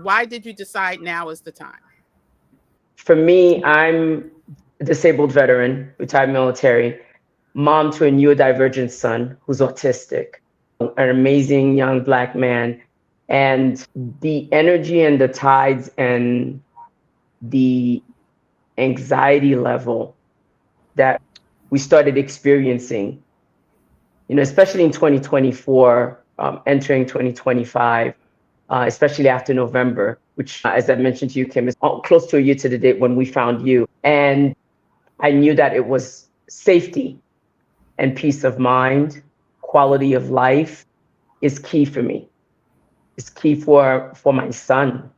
Why did you decide now is the time? For me, I'm a disabled veteran, retired military, mom to a neurodivergent son who's autistic, an amazing young Black man. And the energy and the tides and the anxiety level that we started experiencing, especially in 2024, entering 2025, especially after November, which, as I mentioned to you, Kim, is close to a year to the date when we found you. And I knew that it was safety and peace of mind, quality of life is key for me. It's key for my son.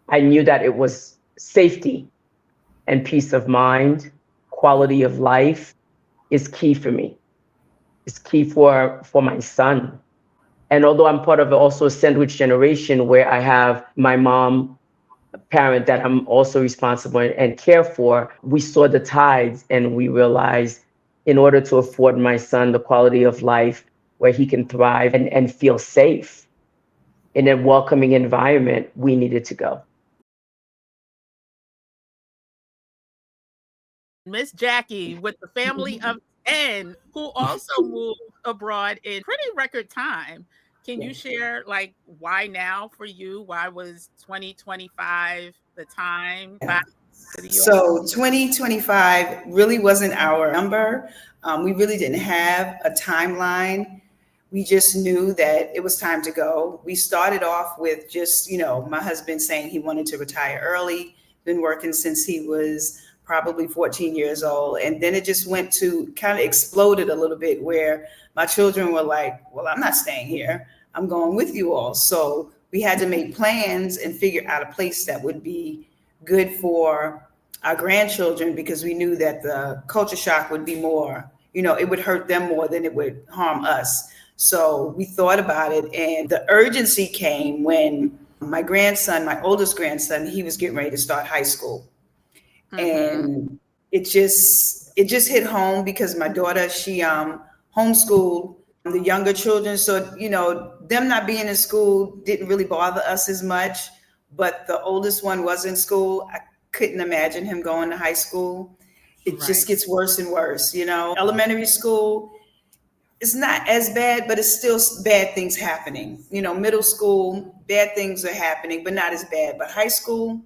I knew that it was safety and peace of mind, quality of life is key for me. It's key for my son. And although I'm part of also a sandwich generation where I have my mom, a parent that I'm also responsible and care for, we saw the tides and we realized in order to afford my son the quality of life where he can thrive and feel safe in a welcoming environment, we needed to go. Miss Jackie with the family of 10 who also moved abroad in pretty record time. Can you share why now for you? Why was 2025 the time back to the US? So 2025 really wasn't our number. We really didn't have a timeline. We just knew that it was time to go. We started off with just, my husband saying he wanted to retire early, been working since he was probably 14 years old. And then it just went to kind of exploded a little bit where my children were like, well, I'm not staying here. I'm going with you all. So we had to make plans and figure out a place that would be good for our grandchildren because we knew that the culture shock would be more, it would hurt them more than it would harm us. So we thought about it, and the urgency came when my grandson, my oldest grandson, he was getting ready to start high school. And it just hit home because my daughter, she homeschooled the younger children. So, them not being in school didn't really bother us as much. But the oldest one was in school. I couldn't imagine him going to high school. It just gets worse and worse. Elementary school, it's not as bad, but it's still bad things happening. Middle school, bad things are happening, but not as bad. But high school,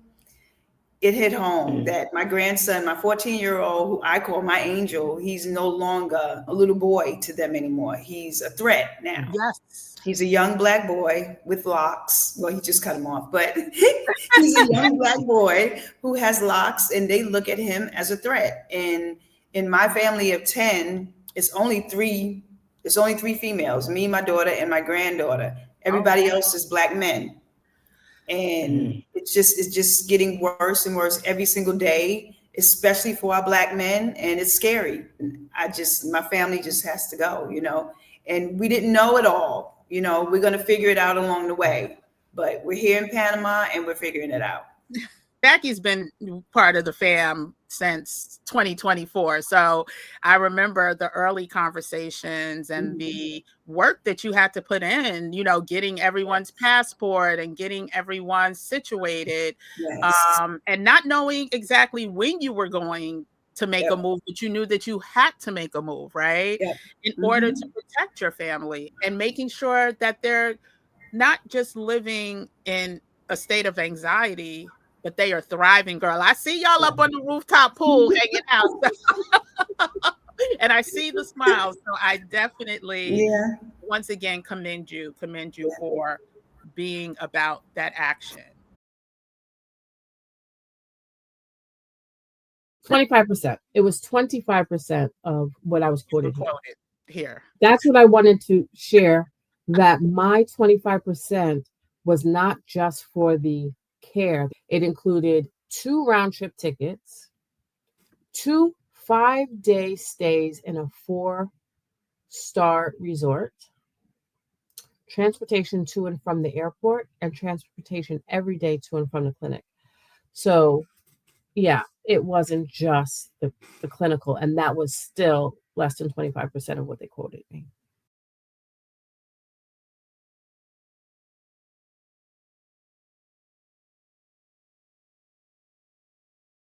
it hit home that my grandson, my 14-year-old, who I call my angel, he's no longer a little boy to them anymore. He's a threat now. Yes. He's a young Black boy with locks. Well, he just cut them off, but he's a young Black boy who has locks, and they look at him as a threat. And in my family of 10, it's only three females, me, my daughter, and my granddaughter. Everybody else is Black men. And it's just getting worse and worse every single day, especially for our Black men. And it's scary. My family just has to go, and we didn't know it all. We're going to figure it out along the way, but we're here in Panama and we're figuring it out. Jackie's been part of the fam since 2024. So I remember the early conversations and the work that you had to put in, getting everyone's passport and getting everyone situated, and not knowing exactly when you were going to make a move, but you knew that you had to make a move, right? In order to protect your family and making sure that they're not just living in a state of anxiety, but they are thriving, girl. I see y'all up on the rooftop pool hanging out. And I see the smiles. So I definitely, once again, commend you for being about that action. 25%. It was 25% of what I was quoted here. That's what I wanted to share, that my 25% was not just for the care. It included 2 round-trip tickets, 2 5-day stays in a 4-star resort, transportation to and from the airport, and transportation every day to and from the clinic. So, yeah, it wasn't just the clinical, and that was still less than 25% of what they quoted me.